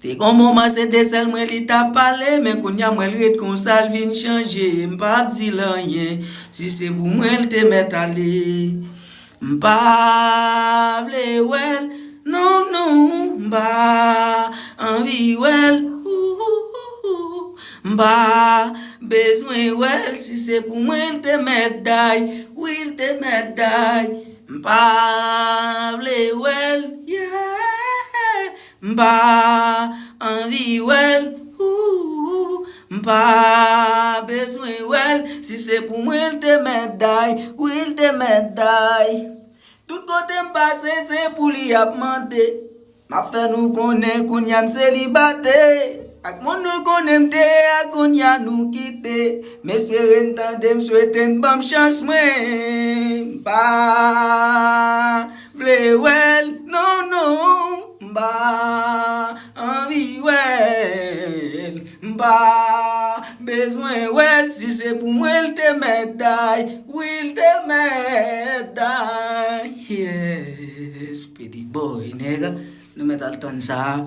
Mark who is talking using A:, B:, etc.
A: Te kon moment c'est de sel moi li t'a parlé mais qu'on y a moi ret kon sal vin changer m'pa di rien si c'est pour moi elle te met aller m'pa vle wel non non m'pa envie wel m'pa besoin wel si c'est pour moi elle te met die will te met die m'pa vle wel yeah m'pa envie well m'pa besoin well si c'est pour moi il te médaille oui il te médaille tout côté m'passe c'est pour lui a demandé m'a fait nous connaît qu'on y a célibataire ak mon nous connaît m'te ak qu'on y a nous quitter m'espérer entendre me souhaiter une bonne chance moi m'pa vle well non non m'pa envie well m'pa besoin well si c'est pour moi il te médaille oui il te médaille yes petit boy nigga nous mettons le temps ça